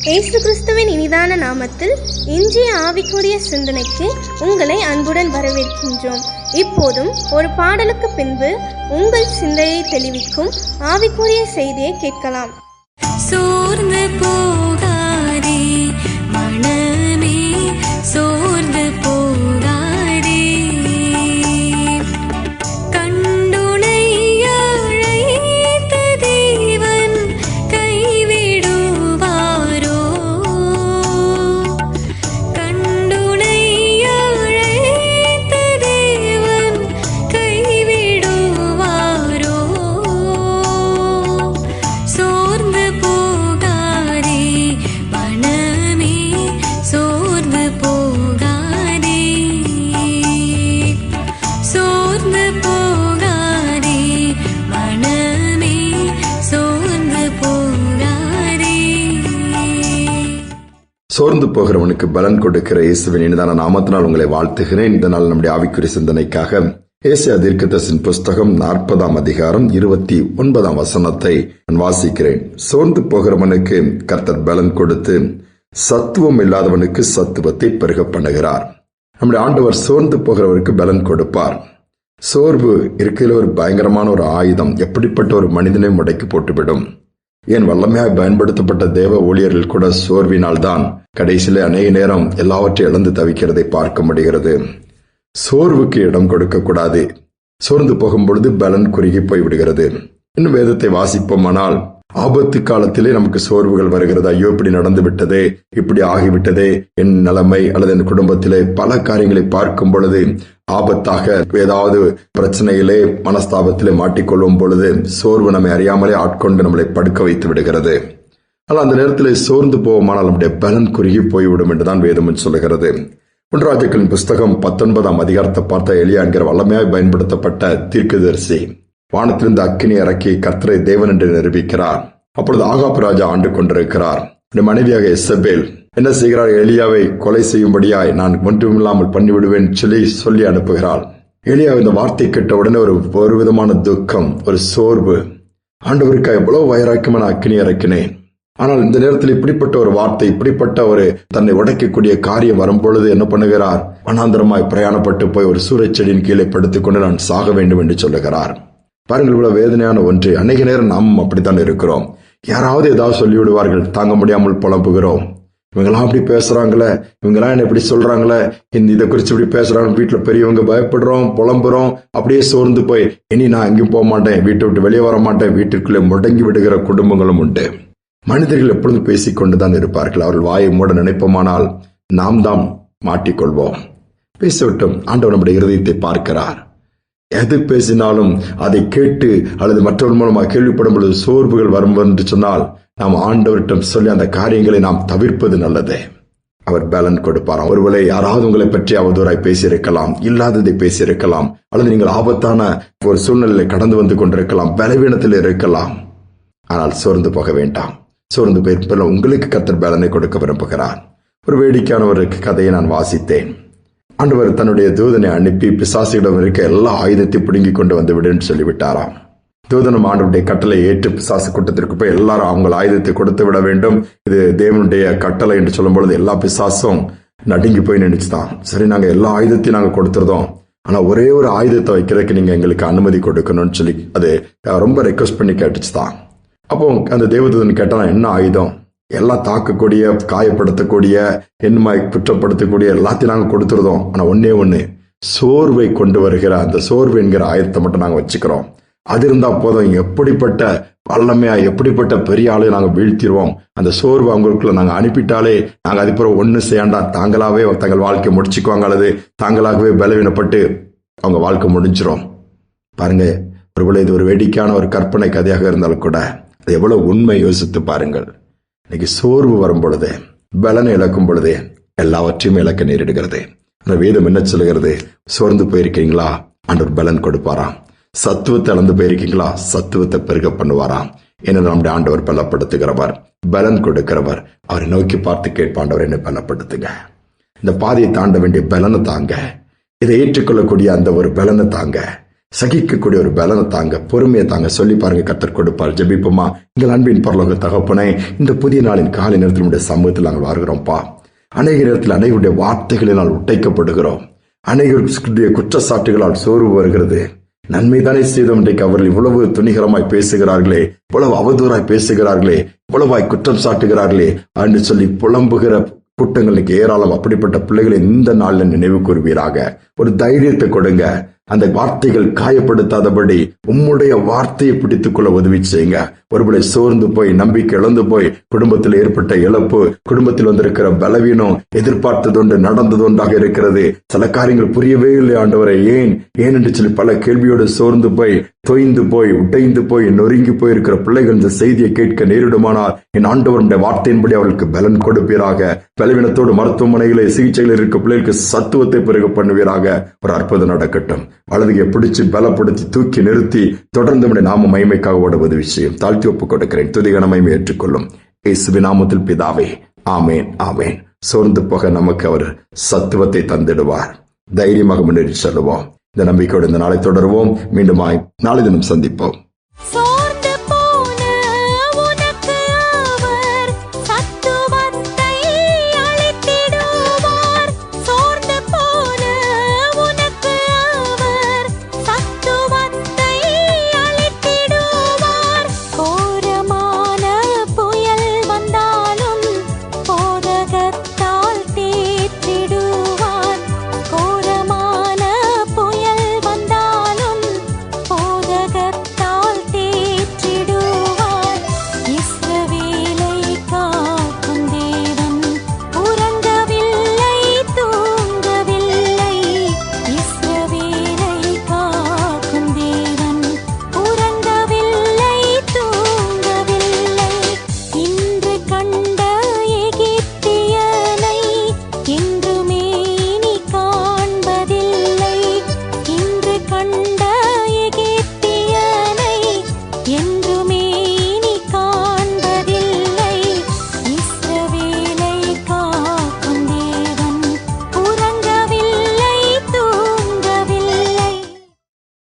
இயேசு கிறிஸ்துவின் இனிதான நாமத்தில் இன்றைய ஆவிக்குரிய சிந்தனைக்கு உங்களை அன்புடன் வரவேற்கின்றோம். இப்போதும் ஒரு பாடலுக்கு பின்பு உங்கள் சிந்தையை தெளிவிக்கும் ஆவிக்குரிய செய்தியை கேட்கலாம். சோர்ந்து போகாதே மனமே, சோர்ந்து போகாதே. கண்டுனை அழைத்த தேவன் கைவிடுவாரோ? கண்டுனை அழைத்த தேவன் கைவிடுவாரோ? சோர்ந்து போகாதே மனமே, சோர்ந்து போகாதே. சோர்ந்து போகாதே மனமே, சோர்ந்து போகாதே. சோர்ந்து போகிறவனுக்கு பலன் கொடுக்கிற இயேசுவின் இனிதான நாமத்தினால் உங்களை வாழ்த்துகிறேன். இந்த நாள் நம்முடைய ஆவிக்குரிய சிந்தனைக்காக ஏசாயா தீர்க்கதரிசியின் புஸ்தகம் 40ஆம் அதிகாரம் 29ஆம் வசனத்தை நான் வாசிக்கிறேன். சோர்ந்து போகிறவனுக்கு கர்த்தர் பலன் கொடுத்து சத்துவம் இல்லாதவனுக்கு சத்துவத்தை பெருக பண்ணுகிறார். நம்முடைய ஆண்டவர் சோர்ந்து போகிறவருக்கு பலன் கொடுப்பார். சோர்வு இருக்கிற ஒரு பயங்கரமான ஒரு ஆயுதம். எப்படிப்பட்ட ஒரு மனிதனை முடக்கி போட்டுவிடும். ஏன் வல்லமையாக பயன்படுத்தப்பட்ட தேவ ஊழியர்கள் கூட சோர்வினால் தான் கடைசியிலே அநேக நேரம் எல்லாவற்றையும் இழந்து தவிக்கிறதை பார்க்க முடிகிறது. சோர்வுக்கு இடம் கொடுக்க கூடாது. சோர்ந்து போகும் பொழுது பலன் குறுகி போய்விடுகிறது. இன்னும் வேதத்தை வாசிப்போமானால் ஆபத்து காலத்திலே நமக்கு சோர்வுகள் வருகிறது. ஐயோ, இப்படி நடந்து விட்டதே, இப்படி ஆகிவிட்டதே, என் நிலைமை அல்லது என் குடும்பத்திலே பல காரியங்களை பார்க்கும் பொழுது ஆபத்தாக ஏதாவது பிரச்சனையிலே மனஸ்தாபத்திலே மாட்டிக்கொள்ளும் பொழுது சோர்வு நம்மை அறியாமலே ஆட்கொண்டு நம்மளை படுக்க வைத்து விடுகிறது. ஆனால் அந்த நேரத்திலே சோர்ந்து போவோமானால் நம்முடைய பலன் குறுகி போய்விடும் என்றுதான் வேதம் சொல்லுகிறது. 1 ராஜாக்களின் புஸ்தகம் 19ஆம் அதிகாரத்தை பார்த்த எலியா என்கிற வல்லமையாய் பயன்படுத்தப்பட்ட தீர்க்கதரிசி வானத்திலிருந்து அக்கினி இறக்கி கர்த்தரை தேவன் என்று நிரூபிக்கிறார். அப்பொழுது ஆகாப் ராஜா ஆண்டு கொண்டிருக்கிறார். மனைவியாக எசபேல் என்ன செய்கிறார்? எலியாவை கொலை செய்யும்படியாய் நான் ஒன்றுமில்லாமல் பண்ணிவிடுவேன் சொல்லி அனுப்புகிறாள். எலியா இந்த வார்த்தை கேட்ட உடனே ஒரு விதமான துக்கம், ஒரு சோர்வு. ஆண்டவருக்கு எவ்வளவு வைராக்கியமான அக்கினி இறக்கினேன். ஆனால் இந்த நேரத்தில் இப்படிப்பட்ட ஒரு வார்த்தை, இப்படிப்பட்ட ஒரு தன்னை உடைக்கக்கூடிய காரியம் வரும் பொழுது என்ன பண்ணுகிறார்? வனாந்தரமாய் பிரயாணப்பட்டு போய் ஒரு சூறைச்செடியின் கீழே படுத்துக்கொண்டு நான் சாக வேண்டும் என்று சொல்லுகிறார். பாருங்கள், இவ்வளவு வேதனையான ஒன்று. அநேக நேரம் நாம் அப்படித்தான் இருக்கிறோம். யாராவது ஏதாவது சொல்லிவிடுவார்கள், தாங்க முடியாமல் புலம்புகிறோம். இவங்கெல்லாம் அப்படி பேசுறாங்களே, இவங்கெல்லாம் என்ன இப்படி சொல்றாங்களே, இதை குறிச்சு இப்படி பேசுறாங்க, வீட்டுல பெரியவங்க பயப்படுறோம், புலம்புறோம். அப்படியே சோர்ந்து போய் இனி நான் எங்கேயும் போக மாட்டேன், வீட்டை விட்டு வெளியே வர மாட்டேன், வீட்டிற்குள்ளே முடங்கி விடுகிற குடும்பங்களும் உண்டு. மனிதர்கள் எப்பொழுதும் பேசிக்கொண்டுதான் இருப்பார்கள். அவர்கள் வாயை மூட நினைப்போமானால் நாம் தான் மாட்டிக்கொள்வோம். பேசவிட்டும். ஆண்டவர் நம்முடைய இருதயத்தை பார்க்கிறார். எது பேசினாலும் அதை கேட்டு அல்லது மற்றவர் மூலமாக கேள்விப்படும் பொழுது சோர்வுகள் வரும் என்று சொன்னால் நாம் ஆண்டவரிடம் சொல்லி அந்த காரியங்களை நாம் தவிர்ப்பது நல்லது. அவர் பலன் கொடுப்பார். ஒருவேளை யாராவது உங்களை பற்றி அவதூறாய் பேசியிருக்கலாம், இல்லாததை பேசியிருக்கலாம், அல்லது நீங்கள் ஆபத்தான ஒரு சூழ்நிலையை கடந்து வந்து கொண்டிருக்கலாம், பலவீனத்தில் இருக்கலாம். ஆனால் சோர்ந்து போக வேண்டாம். சோர்ந்து போயிருப்பதில் உங்களுக்கு கர்த்தர் பலனை கொடுக்க விரும்புகிறார். ஒரு வேடிக்கையான ஒரு கதையை நான் வாசித்தேன். ஆண்டவர் தன்னுடைய தூதனை அனுப்பி பிசாசிடம் இருக்க எல்லா ஆயுதத்தையும் பிடுங்கி கொண்டு வந்து விடுன்னு சொல்லிவிட்டாராம். தூதனும் ஆண்டவருடைய கட்டளை ஏற்று பிசாசு கூட்டத்திற்கு போய் எல்லாரும் அவங்க ஆயுதத்தை கொடுத்து விட வேண்டும், இது தேவனுடைய கட்டளை என்று சொல்லும் பொழுது எல்லா பிசாசும் நடுங்கி போய் நினைச்சுதான், சரி நாங்க எல்லா ஆயுதத்தையும் நாங்க கொடுத்துருதோம், ஆனா ஒரே ஒரு ஆயுதத்தை வைக்கிறதுக்கு நீங்க எங்களுக்கு அனுமதி கொடுக்கணும்னு சொல்லி அது ரொம்ப ரெக்வஸ்ட் பண்ணி கேட்டுச்சுதான். அப்போ அந்த தேவதூதன் கேட்டான், என்ன ஆயுதம்? எல்லாம் தாக்கக்கூடிய, காயப்படுத்தக்கூடிய, என்மாய் குற்றப்படுத்தக்கூடிய எல்லாத்தையும் நாங்க கொடுத்துருதோம். ஆனா ஒன்னே ஒண்ணு, சோர்வை கொண்டு வருகிற அந்த சோர்வு என்கிற ஆயுதத்தை மட்டும் நாங்க வச்சுக்கிறோம். அது இருந்தா போதும், எப்படிப்பட்ட வல்லமையா, எப்படிப்பட்ட பெரிய ஆளையும் நாங்க வீழ்த்திடுவோம். அந்த சோர்வு அவங்களுக்குள்ள நாங்க அனுப்பிட்டாலே நாங்க அதுக்கப்புறம் ஒண்ணு செய்யாண்டா தாங்களாவே தங்கள் வாழ்க்கை முடிச்சுக்குவாங்க, அல்லது தாங்களாகவே பலவீனப்பட்டு அவங்க வாழ்க்கை முடிஞ்சிரும். பாருங்க, ஒருவேளை இது ஒரு வேடிக்கையான ஒரு கற்பனை கதையாக இருந்தாலும் கூட அது எவ்வளவு உண்மை யோசித்து பாருங்கள். இன்னைக்கு சோர்வு வரும் பொழுது, பலனை இழக்கும் பொழுது எல்லாவற்றையும் இழக்க நேரிடுகிறது. அந்த வேதம் என்ன சொல்லுகிறது? சோர்ந்து போயிருக்கீங்களா? ஆண்டவர் பலன் கொடுப்பாராம். சத்துவத்தை இழந்து போயிருக்கீங்களா? சத்துவத்தை பெருக பண்ணுவாராம். ஏன்னா நம்முடைய ஆண்டவர் பலப்படுத்துகிறவர், பலன் கொடுக்கிறவர். அவரை நோக்கி பார்த்து கேட்பாண்டவர், என்னை பலப்படுத்துங்க, இந்த பாதையை தாண்ட வேண்டிய பலனை தாங்க, இதை ஏற்றுக்கொள்ளக்கூடிய அந்த ஒரு பலனை தாங்க, சகிக்கக்கூடிய ஒரு பலனை தாங்க, பொறுமையை தாங்க. சொல்லி பாருங்க, கர்த்தர் கொடுப்பார். ஜெபிப்போமா. எங்கள் அன்பின் பரலோக தகப்பனே, இந்த புதிய நாளின் காலை நேரத்தில் உடைய சமூகத்தில் நாங்கள் வருகிறோம்ப்பா. அநேக நேரத்தில் அனைவருடைய வார்த்தைகளினால் உட்டைக்கப்படுகிறோம். அநேகருடைய குற்றச்சாட்டுகளால் சோர்வு வருகிறது. நன்மைதானே செய்தோம், இன்றைக்கு அவர்கள் இவ்வளவு துணிகரமாய் பேசுகிறார்களே, இவ்வளவு அவதூறாய் பேசுகிறார்களே, இவ்வளவாய் குற்றம் சாட்டுகிறார்களே என்று சொல்லி புலம்புகிற கூட்டங்களுக்கு ஏராளம். அப்படிப்பட்ட பிள்ளைகளை இந்த நாளில் நினைவு கூறுவீராக. ஒரு தைரியத்தை கொடுங்க. அந்த வார்த்தைகள் காயப்படுத்தாதபடி உம்முடைய வார்த்தையை பிடித்துக் கொள்ள உதவி செய்யுங்க. ஒருவேளை சோர்ந்து போய், நம்பிக்கை இழந்து போய், குடும்பத்தில் ஏற்பட்ட இழப்பு, குடும்பத்தில் வந்திருக்கிற பலவீனம், எதிர்பார்த்ததொன்று நடந்ததொன்றாக இருக்கிறது. சில காரியங்கள் புரியவே இல்லை ஆண்டவரை, ஏன் என்று சொல்லி பல கேள்வியோடு சோர்ந்து போய், தொய்ந்து போய், உடைந்து போய், நொறுங்கி போயிருக்கிற பிள்ளைகள் இந்த செய்தியை கேட்க நேரிடுமானால் என் ஆண்டவருடைய வார்த்தையின்படி அவர்களுக்கு பலன் கொடுப்பீராக. பலவீனத்தோடு மருத்துவமனைகளை சிகிச்சையில் இருக்க பிள்ளைகளுக்கு சத்துவத்தை பெருக பண்ணுவீராக. ஒரு அற்புதம் நடக்கட்டும். வலதுகை பிடிச்சு பலப்படுத்தி தூக்கி நிறுத்தி தொடர்ந்து நாம மகிமைக்காக ஓட உதவி செய்யும். தாழ்த்தி ஒப்புக் கொடுக்கிறேன். துதிகன மகிமை ஏற்றுக்கொள்ளும். இயேசுவின் நாமத்தில் பிதாவே, ஆமேன், ஆமேன். சோர்ந்து போக நமக்கு அவர் சத்துவத்தை தந்திடுவார். தைரியமாக முன்னேறி செல்லுவோம். இந்த நம்பிக்கையோடு இந்த நாளை தொடருவோம். மீண்டும் நாளை தினம் சந்திப்போம்.